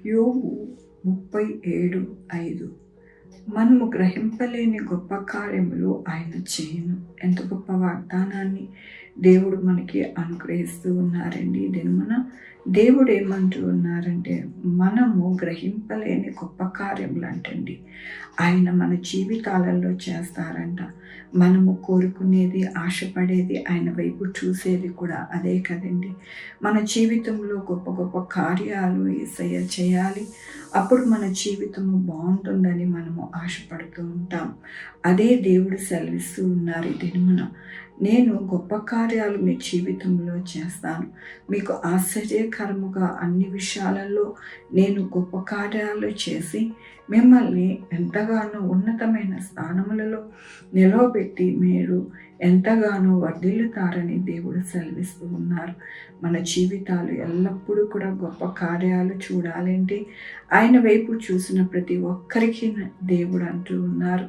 యోబు 37:5. మనము గ్రహింపలేని గొప్ప కార్యములు ఆయన చేయను. ఎంత గొప్ప వాగ్దానాన్ని దేవుడు మనకి అనుగ్రహిస్తూ ఉన్నారండి. దినమున దేవుడు ఏమంటూ ఉన్నారంటే, మనము గ్రహింపలేని గొప్ప కార్యములు అంటండి ఆయన మన జీవితాలలో చేస్తారంట. మనము కోరుకునేది, ఆశపడేది, ఆయన వైపు చూసేది కూడా అదే కదండి. మన జీవితంలో గొప్ప గొప్ప కార్యాలు యేసయ్య చేయాలి, అప్పుడు మన జీవితము బాగుంటుందని మనము ఆశపడుతూ ఉంటాం. అదే దేవుడు సెలవిస్తూ ఉన్నారు ఈ దినమున. నేను గొప్ప కార్యాలు మీ జీవితంలో చేస్తాను, మీకు ఆశ్చర్యకరముగా అన్ని విషయాలలో నేను గొప్ప కార్యాలు చేసి మిమ్మల్ని ఎంతగానో ఉన్నతమైన స్థానములలో నిలవబెట్టి మీరు ఎంతగానో వర్ధిల్లుతారని దేవుడు సెలవిస్తూ ఉన్నారు. మన జీవితాలు ఎల్లప్పుడూ కూడా గొప్ప కార్యాలు చూడాలంటే ఆయన వైపు చూసిన ప్రతి ఒక్కరికి దేవుడు అంటూ ఉన్నారు,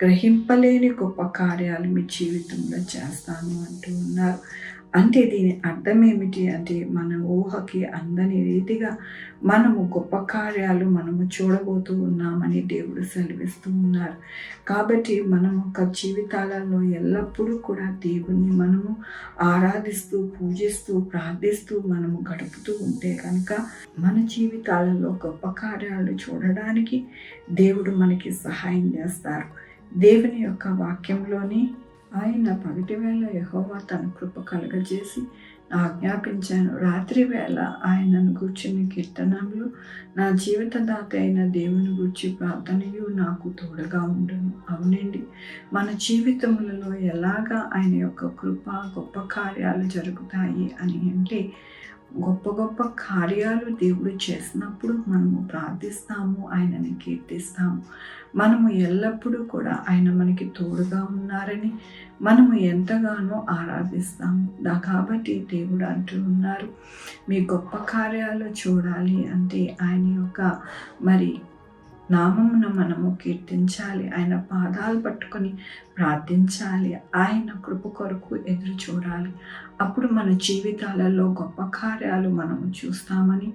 గ్రహింపలేని గొప్ప కార్యాలు మీ జీవితంలో చేస్తాను అంటూ ఉన్నారు. అంటే దీని అర్థం ఏమిటి అంటే, మన ఊహకి అందని రీతిగా మనము గొప్ప కార్యాలు మనము చూడబోతూ ఉన్నామని దేవుడు సెలవిస్తూ ఉన్నారు. కాబట్టి మనం ఒక జీవితాలలో ఎల్లప్పుడూ కూడా దేవుణ్ణి మనము ఆరాధిస్తూ, పూజిస్తూ, ప్రార్థిస్తూ మనము గడుపుతూ ఉంటే కనుక మన జీవితాలలో గొప్ప కార్యాలు చూడడానికి దేవుడు మనకి సహాయం చేస్తారు. దేవుని యొక్క వాక్యంలోని ఆయన పగటి వేళ యెహోవా తన కృప కలుగజేసి ఆజ్ఞాపించాను, రాత్రి వేళ ఆయనను గూర్చిన కీర్తనలు, నా జీవితదాత అయిన దేవుని గూర్చి ప్రార్థనయు నాకు తోడుగా ఉండును. అవునండి, మన జీవితములలో ఎలాగా ఆయన యొక్క కృప, గొప్ప కార్యాలు జరుగుతాయి అని అంటే, గొప్ప గొప్ప కార్యాలు దేవుడు చేసినప్పుడు మనము ప్రార్థిస్తాము, ఆయనని కీర్తిస్తాము. మనము ఎల్లప్పుడూ కూడా ఆయన మనకి తోడుగా ఉన్నారని మనము ఎంతగానో ఆరాధిస్తాము. కాబట్టి దేవుడు అంటూ ఉన్నారు, మీ గొప్ప కార్యాలు చూడాలి అంటే ఆయన యొక్క నామమున మనము కీర్తించాలి, ఆయన పాదాలు పట్టుకొని ప్రార్థించాలి, ఆయన కృప కొరకు ఎదురు చూడాలి. అప్పుడు మన జీవితాలలో గొప్ప కార్యాలు మనము చూస్తామని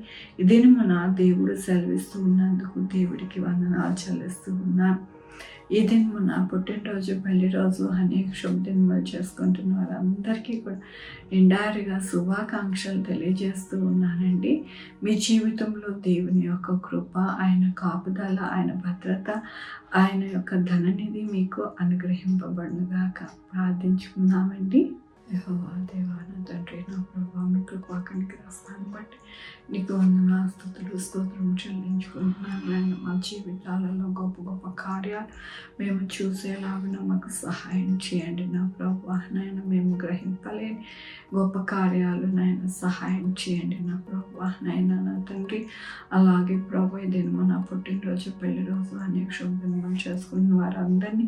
దినమున దేవుడు సెలవిస్తూ ఉన్నందుకు దేవుడికి వందనాలు చెల్లిస్తూ ఉన్నాను. ఈ దినమున పుట్టినరోజు, పెళ్లి రోజు, అనేక శుభదినములు చేసుకుంటున్న వారందరికీ కూడా నిండారుగా శుభాకాంక్షలు తెలియజేస్తూ ఉన్నానండి. మీ జీవితంలో దేవుని యొక్క కృప, ఆయన కాపుదల, ఆయన భద్రత, ఆయన యొక్క ధననిధి మీకు అనుగ్రహింపబడునుగాక. ప్రార్థించుకుందామండి. యెహోవా దేవా, నా తండ్రి, నా ప్రభువా, మీ కృపా కనికరాన్ని బట్టి నీకు వందనాలు, స్తుతులు, స్తోత్రం చెల్లించుకుంటున్నాను. నేను మా జీవితాలలో గొప్ప గొప్ప కార్యాలు మేము చూసేలాగా మాకు సహాయం చేయండి నా ప్రభువా. నాయన మేము గ్రహింపలేని గొప్ప కార్యాలు నాయన సహాయం చేయండి నా ప్రభువా. నాయన నా తండ్రి, అలాగే ప్రభు ఇదేమో నా పుట్టినరోజు, పెళ్లి రోజు, అనేక శుభదినాలు చేసుకున్న వారందరినీ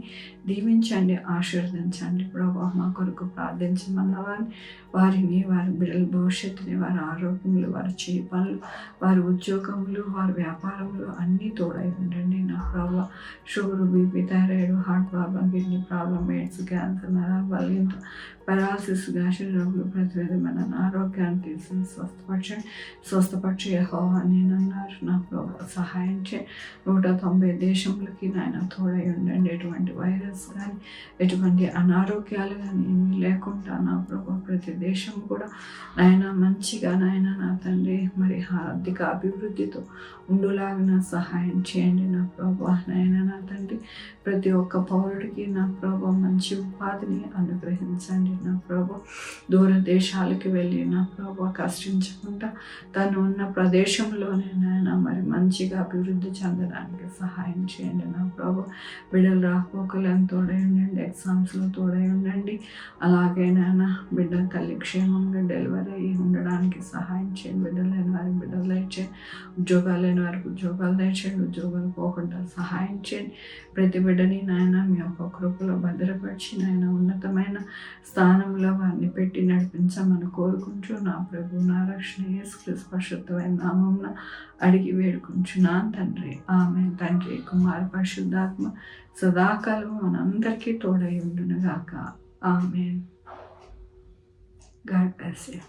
దీవించండి, ఆశీర్వదించండి ప్రభు. మా కొరకు ప్రార్థించమన్నవారిని, వారిని, వారి బిడ్డల భవిష్యత్తుని, వారి ఆరోగ్యములు, వారి చేయి పనులు, వారి ఉద్యోగములు, వారి వ్యాపారములు అన్నీ తోడై ఉండండి నా ప్రభు. Sugar, BP, thyroid, heart problem, kidney problem, AIDS, cancer, బలింత, పెరాలసిస్, శరీరంలో ప్రతి విధమైన ఆరోగ్యాన్ని తీసుకుని స్వస్థపరిచే యెహోవా నేనన్నారు నా ప్రభు. సహాయం చే 190 దేశములకి నాయన తోడై ఉండండి. ఎటువంటి వైరస్ కానీ, ఎటువంటి అనారోగ్యాలు కానీ ఏమీ లేకుండా నా ప్రభు ప్రతి దేశం కూడా నాయన మంచిగా నాయన నా తండ్రి ఆర్థిక అభివృద్ధితో ఉండులాగిన సహాయం చేయండి నా ప్రభు. నాయన నా తండ్రి, ప్రతి ఒక్క పౌరుడికి నా ప్రభు మంచి ఉపాధిని అనుగ్రహించండి నా ప్రభు. దూర దేశాలకు వెళ్ళి నా ప్రభు కష్టించకుండా తను ఉన్న ప్రదేశంలోనే నాయన మంచిగా అభివృద్ధి చెందడానికి సహాయం చేయండి నా ప్రభు. బిడ్డలు రాకపోకలను తోడై ఉండండి, ఎగ్జామ్స్లో తోడై ఉండండి. అలాగే నాయన బిడ్డ తల్లి క్షేమంగా డెలివరీ అయ్యి ఉండడానికి సహాయం చేయండి. బిడ్డలు లేని వారికి బిడ్డలు దయచేయండి, ఉద్యోగాలు లేని వారికి ఉద్యోగాలు దయచేయండి, ఉద్యోగాలు పోకుండా సహాయం చేయండి. ప్రతి బిడ్డని నాయన మీ యొక్క కృపలో భద్రపరిచి నాయన ఉన్నతమైన స్థానంలో వారిని పెట్టి నడిపించమని కోరుకుంటూ నా ప్రభు, నా రక్షణ యేసుక్రీస్తు పరిశుద్ధమైన నామమున అడిగి వేడుకుంటున్నాను తండ్రి. ఆమేన్. తండ్రి, కుమార, పరిశుద్ధాత్మ సదాకాలం మనందరికీ తోడై ఉండునుగాక. ఆమేన్. God bless you.